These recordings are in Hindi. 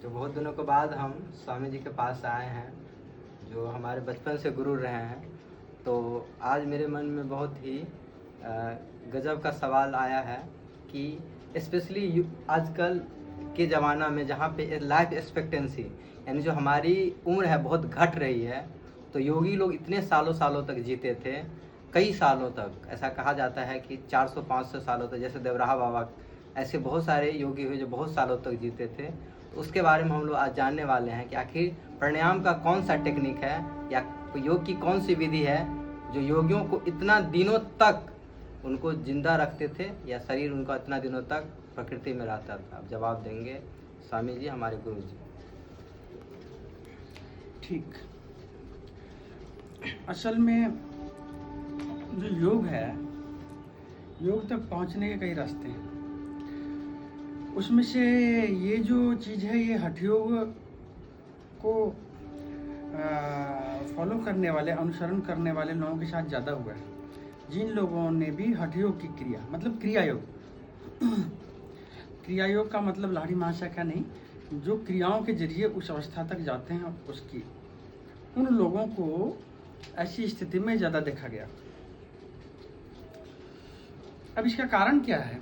तो बहुत दिनों के बाद हम स्वामी जी के पास आए हैं, जो हमारे बचपन से गुरु रहे हैं। तो आज मेरे मन में बहुत ही गजब का सवाल आया है कि स्पेशली आजकल के ज़माना में जहाँ पे लाइफ एक्सपेक्टेंसी यानी जो हमारी उम्र है बहुत घट रही है। तो योगी लोग इतने सालों सालों तक जीते थे, कई सालों तक। ऐसा कहा जाता है कि 400-500 सालों तक, जैसे देवराहा बाबा, ऐसे बहुत सारे योगी हुए जो बहुत सालों तक जीते थे। तो उसके बारे में हम लोग आज जानने वाले हैं कि आखिर प्राणायाम का कौन सा टेक्निक है या योग की कौन सी विधि है जो योगियों को इतना दिनों तक उनको जिंदा रखते थे, या शरीर उनका इतना दिनों तक प्रकृति में रहता था। अब जवाब देंगे स्वामी जी, हमारे गुरु जी। ठीक। असल में जो योग है, योग तक पहुंचने के कई रास्ते हैं। उसमें से ये जो चीज़ है, ये हठ योग को फॉलो करने वाले, अनुसरण करने वाले लोगों के साथ ज़्यादा हुआ है। जिन लोगों ने भी हठ योग की क्रिया, मतलब क्रिया योग क्रिया योग का मतलब लाहिड़ी महाशय का नहीं, जो क्रियाओं के जरिए उस अवस्था तक जाते हैं उसकी, उन लोगों को ऐसी स्थिति में ज़्यादा देखा गया। अब इसका कारण क्या है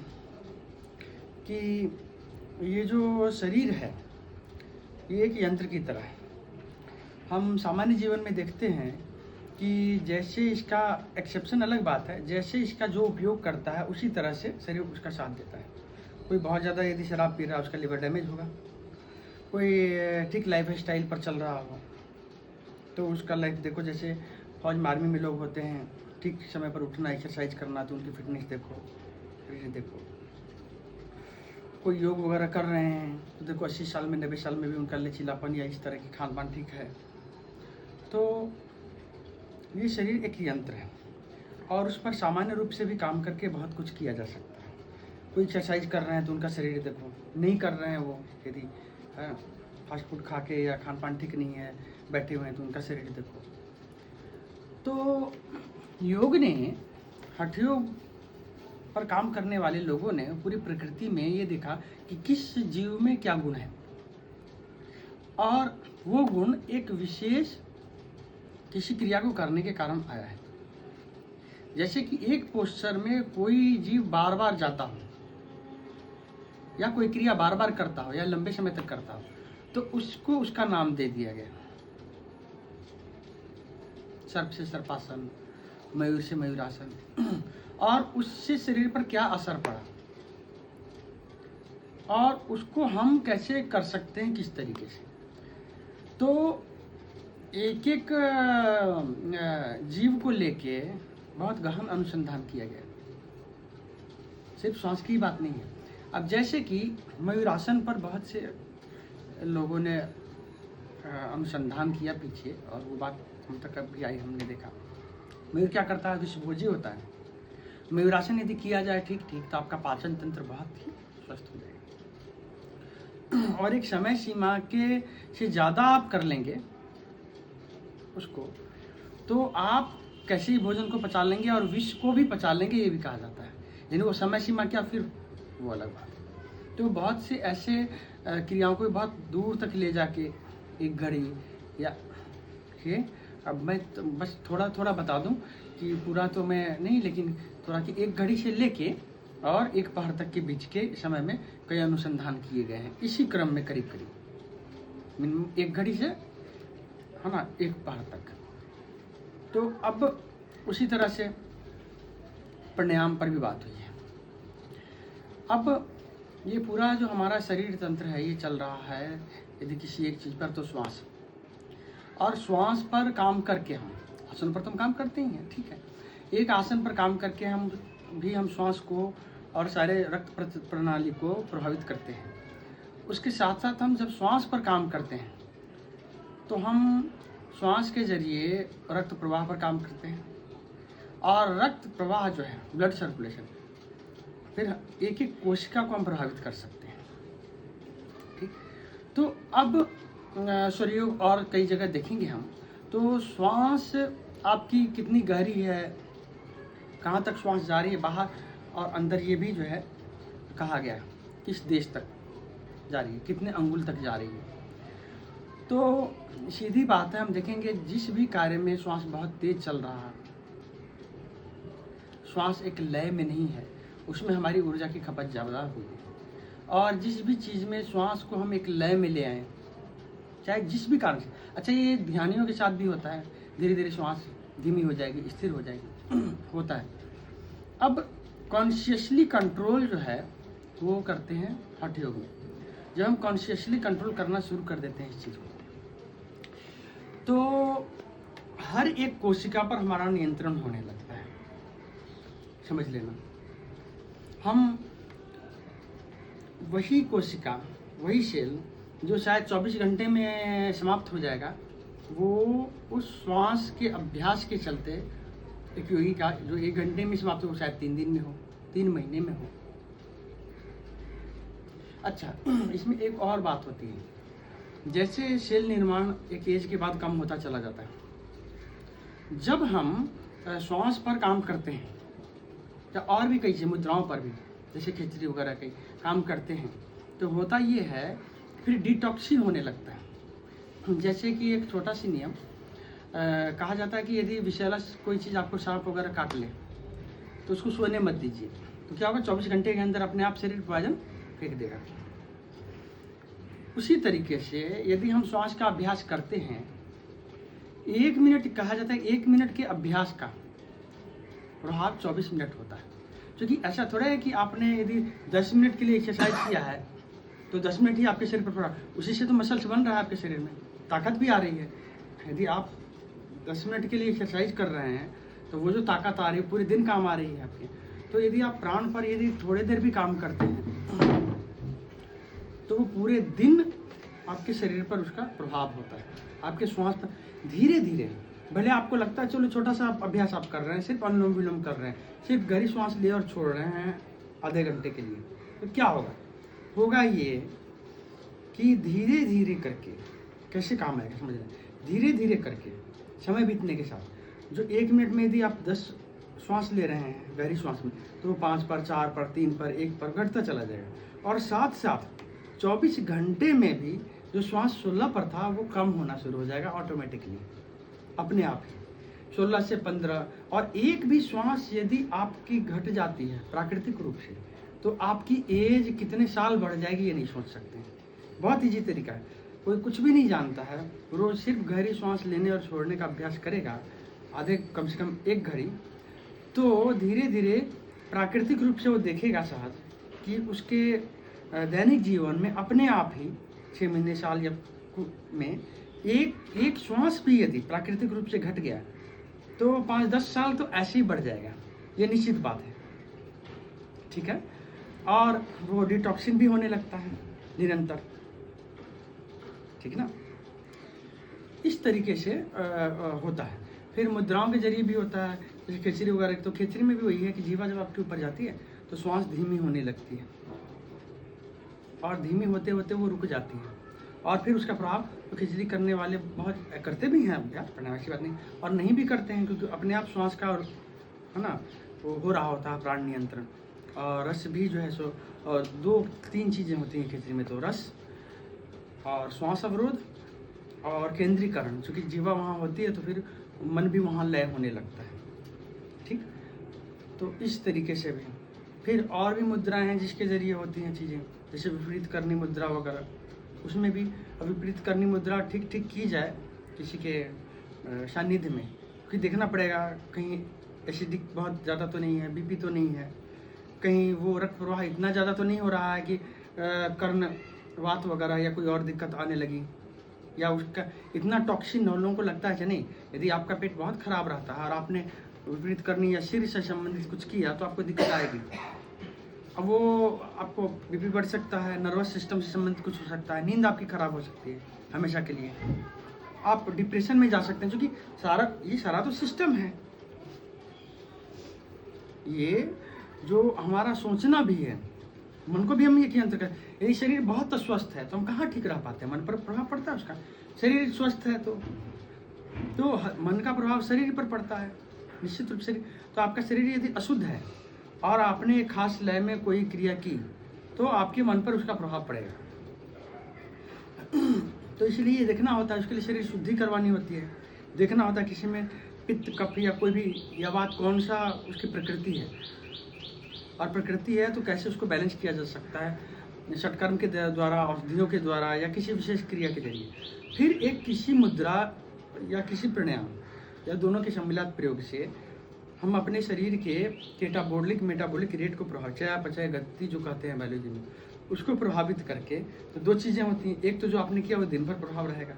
कि ये जो शरीर है ये एक यंत्र की तरह है। हम सामान्य जीवन में देखते हैं कि जैसे इसका एक्सेप्शन अलग बात है, जैसे इसका जो उपयोग करता है उसी तरह से शरीर उसका साथ देता है। कोई बहुत ज़्यादा यदि शराब पी रहा है उसका लिवर डैमेज होगा, कोई ठीक लाइफ स्टाइल पर चल रहा हो तो उसका लाइफ देखो। जैसे फौज आर्मी में लोग होते हैं, ठीक समय पर उठना, एक्सरसाइज करना, तो उनकी फिटनेस देखो, शरीर देखो। कोई योग वगैरह कर रहे हैं तो देखो 80 साल में, 90 साल में भी उनका लचीलापन या इस तरह की खान पान ठीक है। तो ये शरीर एक यंत्र है और उस पर सामान्य रूप से भी काम करके बहुत कुछ किया जा सकता है। कोई एक्सरसाइज कर रहे हैं तो उनका शरीर देखो, नहीं कर रहे हैं वो, यदि फास्ट फूड खा के या खान पान ठीक नहीं है, बैठे हुए हैं तो उनका शरीर देखो। तो योग ने, हठ योग पर काम करने वाले लोगों ने पूरी प्रकृति में ये देखा कि किस जीव में क्या गुण है, और वो गुण एक विशेष किसी क्रिया को करने के कारण आया है। जैसे कि एक पोस्चर में कोई जीव बार बार जाता हो या कोई क्रिया बार बार करता हो या लंबे समय तक करता हो, तो उसको उसका नाम दे दिया गया। सर्प से सर्पासन, मयूर से मयूरासन। और उससे शरीर पर क्या असर पड़ा और उसको हम कैसे कर सकते हैं, किस तरीके से। तो एक एक जीव को लेके बहुत गहन अनुसंधान किया गया, सिर्फ श्वास की बात नहीं है। अब जैसे कि मयूरासन पर बहुत से लोगों ने अनुसंधान किया पीछे, और वो बात हम तक भी आई, हमने देखा मयूर क्या करता है, विषभोजी होता है। मयूरासन यदि किया जाए ठीक तो आपका पाचन तंत्र बहुत ही स्वस्थ हो जाएगा, और एक समय सीमा के से ज़्यादा आप कर लेंगे उसको तो आप कैसे ही भोजन को पचा लेंगे और विष को भी पचा लेंगे, ये भी कहा जाता है। यानी वो समय सीमा क्या, फिर वो अलग बात है। तो बहुत से ऐसे क्रियाओं को बहुत दूर तक ले जाके, एक घड़ी या के, अब मैं तो बस थोड़ा थोड़ा बता दूं कि पूरा तो मैं नहीं, लेकिन थोड़ा कि एक घड़ी से लेके और एक पहर तक के बीच के समय में कई अनुसंधान किए गए हैं, इसी क्रम में करीब करीब एक घड़ी से, है ना, एक पहर तक। तो अब उसी तरह से प्राणायाम पर भी बात हुई है। अब ये पूरा जो हमारा शरीर तंत्र है ये चल रहा है यदि किसी एक चीज़ पर, तो श्वास, और श्वास पर काम करके हम, आसन पर तो हम काम करते ही हैं, ठीक है, एक आसन पर काम करके हम श्वास को और सारे रक्त प्रणाली को प्रभावित करते हैं। उसके साथ साथ हम जब श्वास पर काम करते हैं तो हम श्वास के जरिए रक्त प्रवाह पर काम करते हैं, और रक्त प्रवाह जो है, ब्लड सर्कुलेशन, फिर एक एक कोशिका को हम प्रभावित कर सकते हैं, ठीक। तो अब स्वरयोग और कई जगह देखेंगे हम, तो श्वास आपकी कितनी गहरी है, कहाँ तक श्वास जा रही है बाहर और अंदर, ये भी जो है कहा गया किस देश तक जा रही है, कितने अंगुल तक जा रही है। तो सीधी बात है, हम देखेंगे जिस भी कार्य में श्वास बहुत तेज चल रहा है, श्वास एक लय में नहीं है, उसमें हमारी ऊर्जा की खपत ज़्यादा होगी। और जिस भी चीज़ में श्वास को हम एक लय में ले आएँ, चाहे जिस भी कारण से, अच्छा ये ध्यानियों के साथ भी होता है, धीरे धीरे श्वास धीमी हो जाएगी, स्थिर हो जाएगी होता है। अब कॉन्शियसली कंट्रोल जो है वो करते हैं हठ योग में। जब हम कॉन्शियसली कंट्रोल करना शुरू कर देते हैं इस चीज़ को, तो हर एक कोशिका पर हमारा नियंत्रण होने लगता है। समझ लेना, हम वही कोशिका, वही सेल जो शायद 24 घंटे में समाप्त हो जाएगा, वो उस श्वास के अभ्यास के चलते एक योगी का जो 1 घंटे में समाप्त हो, शायद 3 दिन में हो, 3 महीने में हो। अच्छा, इसमें एक और बात होती है, जैसे सेल निर्माण एक एज के बाद कम होता चला जाता है। जब हम श्वास पर काम करते हैं या और भी कई चीज़, मुद्राओं पर भी, जैसे खिचड़ी वगैरह के काम करते हैं, तो होता ये है फिर डिटॉक्सिन होने लगता है। जैसे कि एक छोटा सी नियम कहा जाता है कि यदि विषैला कोई चीज़ आपको सांप वगैरह काट ले तो उसको सोने मत दीजिए, तो क्या होगा, 24 घंटे के अंदर अपने आप शरीर पॉइजन फेंक देगा। उसी तरीके से यदि हम श्वास का अभ्यास करते हैं, 1 मिनट कहा जाता है, 1 मिनट के अभ्यास का प्रभाव 24 मिनट होता है। क्योंकि ऐसा थोड़ा है कि आपने यदि 10 मिनट के लिए एक्सरसाइज किया है तो 10 मिनट ही आपके शरीर पर पड़ा, उसी से तो मसल्स बन रहा है, आपके शरीर में ताकत भी आ रही है। यदि आप 10 मिनट के लिए एक्सरसाइज कर रहे हैं तो वो जो ताकत आ रही है पूरे दिन काम आ रही है आपके। तो यदि आप प्राण पर यदि थोड़ी देर भी काम करते हैं तो वो पूरे दिन आपके शरीर पर उसका प्रभाव होता है, आपके श्वास पर धीरे धीरे। भले आपको लगता है चलो छोटा सा अभ्यास आप कर रहे हैं, सिर्फ अनुलोम विलोम कर रहे हैं, सिर्फ गहरी श्वास ले और छोड़ रहे हैं आधे घंटे के लिए, तो क्या होगा ये कि धीरे धीरे करके कैसे काम आएगा, समझ रहे हैं, धीरे धीरे करके समय बीतने के साथ, जो 1 मिनट में यदि आप 10 श्वास ले रहे हैं गहरी श्वास में, तो वो 5 पर, 4 पर, 3 पर, 1 पर घटता चला जाएगा। और साथ साथ 24 घंटे में भी जो श्वास 16 पर था वो कम होना शुरू हो जाएगा ऑटोमेटिकली, अपने आप ही 16 से 15। और एक भी श्वास यदि आपकी घट जाती है प्राकृतिक रूप से, तो आपकी एज कितने साल बढ़ जाएगी ये नहीं सोच सकते। बहुत ईजी तरीका है, कोई कुछ भी नहीं जानता है, रोज सिर्फ गहरी श्वास लेने और छोड़ने का अभ्यास करेगा, आधे कम से कम 1 घड़ी, तो धीरे धीरे प्राकृतिक रूप से वो देखेगा साहब कि उसके दैनिक जीवन में अपने आप ही 6 महीने, साल या में एक श्वास भी यदि प्राकृतिक रूप से घट गया तो 5-10 साल तो ऐसे ही बढ़ जाएगा, ये निश्चित बात है। ठीक है, और वो डिटॉक्सिन भी होने लगता है निरंतर, ठीक ना। इस तरीके से होता है। फिर मुद्राओं के जरिए भी होता है, जैसे खिचड़ी वगैरह, तो खिचड़ी में भी वही है कि जीवा जब आपके ऊपर जाती है तो श्वास धीमी होने लगती है, और धीमी होते होते वो रुक जाती है, और फिर उसका प्रभाव तो खिचड़ी करने वाले बहुत करते भी हैं अभ्यास, पढ़ने की बात नहीं, और नहीं भी करते हैं, क्योंकि अपने आप श्वास का है ना वो हो रहा होता है प्राण नियंत्रण। और रस भी जो है सो, और 2-3 चीज़ें होती हैं खिचड़ी में, तो रस और श्वास अवरोध और केंद्रीकरण, क्योंकि जीवा वहाँ होती है तो फिर मन भी वहाँ लय होने लगता है। ठीक, तो इस तरीके से भी फिर और भी मुद्राएं हैं जिसके जरिए होती हैं चीज़ें, जैसे विपरीत करनी मुद्रा वगैरह, उसमें भी विपरीत करनी मुद्रा ठीक की जाए किसी के सानिध्य में, क्योंकि देखना पड़ेगा कहीं एसिडिक बहुत ज़्यादा तो नहीं है, बीपी तो नहीं है, कहीं वो रक्त प्रवाह इतना ज़्यादा तो नहीं हो रहा है कि कर्णवात वगैरह या कोई और दिक्कत आने लगी, या उसका इतना टॉक्सिन लोगों को लगता है कि नहीं। यदि आपका पेट बहुत खराब रहता है और आपने विपरीत करनी या सिर से संबंधित कुछ किया तो आपको दिक्कत आएगी। अब वो आपको बीपी बढ़ सकता है, नर्वस सिस्टम से संबंधित कुछ हो सकता है, नींद आपकी खराब हो सकती है हमेशा के लिए, आप डिप्रेशन में जा सकते हैं, क्योंकि ये सारा तो सिस्टम है। ये जो हमारा सोचना भी है, मन को भी हम ये नियंत्रण करें। यदि शरीर बहुत अस्वस्थ है तो हम कहाँ ठीक रह पाते हैं, मन पर प्रभाव पड़ता है उसका। शरीर स्वस्थ है तो मन का प्रभाव शरीर पर पड़ता है निश्चित रूप से। तो आपका शरीर यदि अशुद्ध है और आपने एक खास लय में कोई क्रिया की तो आपके मन पर उसका प्रभाव पड़ेगा। तो इसलिए ये देखना होता है, उसके लिए शरीर शुद्धि करवानी होती है, देखना होता है किसी में पित्त कफ या कोई भी या बात कौन सा उसकी प्रकृति है, और प्रकृति है तो कैसे उसको बैलेंस किया जा सकता है षटकर्म के द्वारा, औषधियों के द्वारा या किसी विशेष क्रिया के जरिए। फिर एक किसी मुद्रा या किसी प्राणायाम या दोनों के सम्मिलित प्रयोग से हम अपने शरीर के कैटाबोलिक मेटाबॉलिक रेट को प्रभावित, चयापचय गति जो कहते हैं बायोलॉजी में, उसको प्रभावित करके, तो दो चीज़ें होती हैं, एक तो जो आपने किया वो दिन भर प्रभाव रहेगा,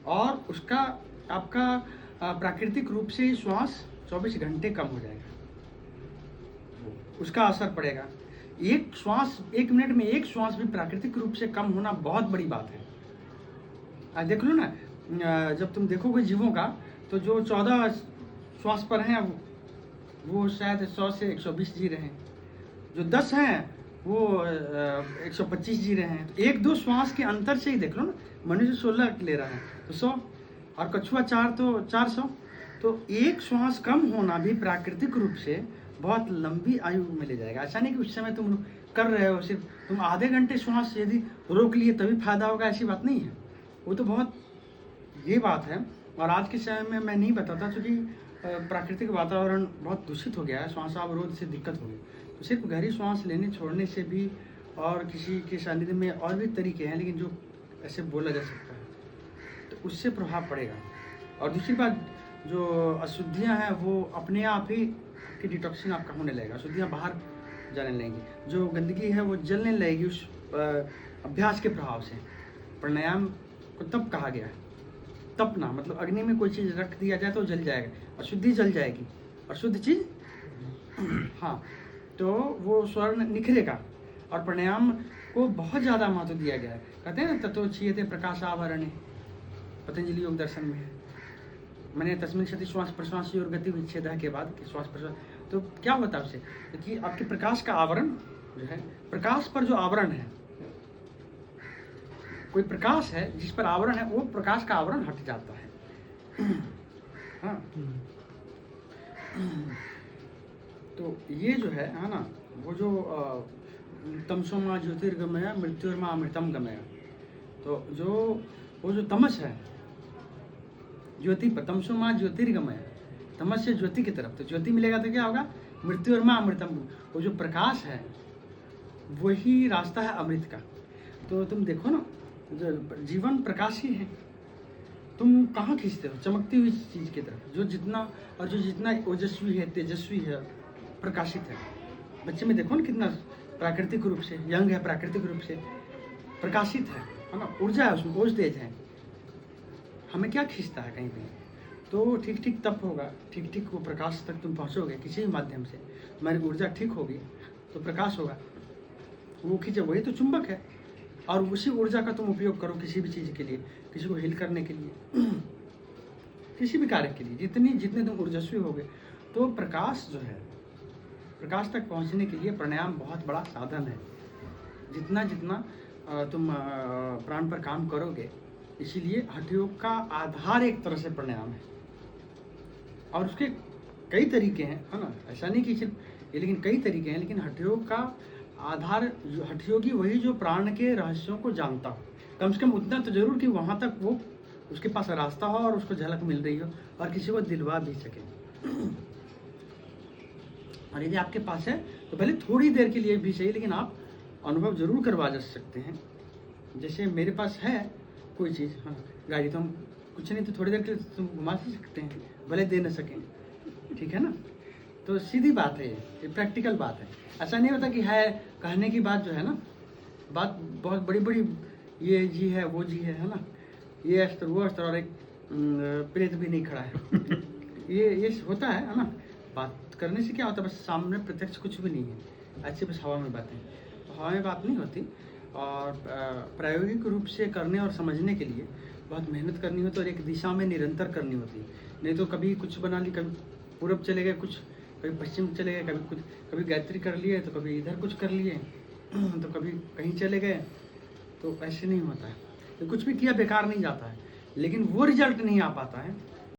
और उसका आपका प्राकृतिक रूप से श्वास 24 घंटे कम हो जाएगा, उसका असर पड़ेगा। एक श्वास, 1 मिनट में एक श्वास भी प्राकृतिक रूप से कम होना बहुत बड़ी बात है। देख लो ना, जब तुम देखोगे जीवों का, तो जो 14 श्वास पर हैं वो शायद 100 से 120 जी रहे हैं, जो 10 हैं वो 125 जी रहे हैं। तो 1-2 श्वास के अंतर से ही देख लो ना, मनुष्य 16 ले रहा है तो 100, और कछुआ 4 तो 400। तो एक श्वास कम होना भी प्राकृतिक रूप से बहुत लंबी आयु में ले जाएगा। ऐसा नहीं कि उस समय तुम कर रहे हो, सिर्फ तुम आधे घंटे श्वास यदि रोक लिए तभी फायदा होगा, ऐसी बात नहीं है। वो तो बहुत ये बात है। और आज के समय में मैं नहीं बताता, क्योंकि प्राकृतिक वातावरण बहुत दूषित हो गया है, श्वासावरोध से दिक्कत हो गई। तो सिर्फ गहरी श्वास लेने छोड़ने से भी, और किसी के सानिध्य में और भी तरीके हैं, लेकिन जो ऐसे बोला जा सकता है, तो उससे प्रभाव पड़ेगा। और दूसरी बात, जो अशुद्धियाँ हैं वो अपने आप ही कि डिटॉक्सिन आपका होने लगेगा, अशुद्धियाँ बाहर जाने लगेंगी, जो गंदगी है वो जलने लगेगी उस अभ्यास के प्रभाव से। प्राणायाम को तप कहा गया है, तपना मतलब अग्नि में कोई चीज़ रख दिया जाए तो जल जाएगा, अशुद्धि जल जाएगी, अशुद्ध चीज़ हाँ, तो वो स्वर्ण निखरेगा। और प्राणायाम को बहुत ज़्यादा महत्व दिया गया है। कहते हैं ना, ततो क्षीयते प्रकाश आवरणे, पतंजलि योग दर्शन में है। मैंने तस्मिन क्षति श्वास प्रश्वास और गति विच्छेद के बाद कि श्वास प्रश्वास, तो क्या होता है उससे कि आपके प्रकाश का आवरण जो है, प्रकाश पर जो आवरण है, कोई प्रकाश है जिस पर आवरण है, वो प्रकाश का आवरण हट जाता है। हाँ, तो ये जो है ना, वो जो तमसोमा ज्योतिर्गमय मृत्युर्मा अमृतम गमय, तो जो वो जो तमस है ज्योति पर, तमसोमा ज्योतिर्गमय, तमस से ज्योति की तरफ, तो ज्योति मिलेगा तो क्या होगा, मृत्युर्मा अमृतम, वो जो प्रकाश है वही रास्ता है अमृत का। तो तुम देखो ना, जो जीवन प्रकाश ही है, तुम कहाँ खींचते हो, चमकती हुई चीज़ की तरफ, जो जितना और जो जितना ओजस्वी है, तेजस्वी है, प्रकाशित है। बच्चे में देखो ना कितना प्राकृतिक रूप से यंग है, प्राकृतिक रूप से प्रकाशित है ना, ऊर्जा है उसमें, ओज तेज है। हमें क्या खींचता है कहीं कहीं, तो ठीक ठीक तप होगा, ठीक ठीक वो प्रकाश तक तुम पहुँचोगे किसी भी माध्यम से, तुम्हारी ऊर्जा ठीक होगी तो प्रकाश होगा, वो खींचे, वही तो चुंबक है। और उसी ऊर्जा का तुम उपयोग करो किसी भी चीज़ के लिए, किसी को हील करने के लिए, किसी भी कार्य के लिए, जितने तुम ऊर्जस्वी होगे। तो प्रकाश जो है, प्रकाश तक पहुंचने के लिए प्राणायाम बहुत बड़ा साधन है। जितना जितना तुम प्राण पर काम करोगे, इसीलिए हठ योग का आधार एक तरह से प्राणायाम है, और उसके कई तरीके हैं, है ना, ऐसा नहीं कि सिर्फ ये, लेकिन कई तरीके हैं। लेकिन हठ योग का आधार, हठ योगी वही जो प्राण के रहस्यों को जानता हो, कम से कम उतना तो जरूर कि वहाँ तक वो उसके पास रास्ता हो और उसको झलक मिल रही हो और किसी को दिलवा भी सके। और यदि आपके पास है तो भले थोड़ी देर के लिए भी सही, लेकिन आप अनुभव जरूर करवा जा सकते हैं। जैसे मेरे पास है कोई चीज़, हाँ गाड़ी, तो हम कुछ नहीं तो थोड़ी देर के लिए तुम घुमा सकते हैं, भले दे न सकें, ठीक है ना। तो सीधी बात है, ये प्रैक्टिकल बात है। ऐसा नहीं होता कि है कहने की बात जो है ना, बात बहुत बड़ी बड़ी, ये जी है वो जी है ना, ये अस्त्र वो अस्त्र, और एक प्रेत भी नहीं खड़ा है। ये होता है ना, बात करने से क्या होता है, बस सामने प्रत्यक्ष कुछ भी नहीं है, ऐसे बस हवा में बातें, तो हवा में बात नहीं होती। और प्रायोगिक रूप से करने और समझने के लिए बहुत मेहनत करनी होती है, और एक दिशा में निरंतर करनी होती है। नहीं तो कभी कुछ बना ली, कभी पूर्व चले गए कुछ, कभी पश्चिम चले गए, कभी कुछ, कभी गायत्री कर लिए तो कभी इधर कुछ कर लिए, तो कभी कहीं चले गए, तो ऐसे नहीं होता है। तो कुछ भी किया बेकार नहीं जाता है, लेकिन वो रिजल्ट नहीं आ पाता है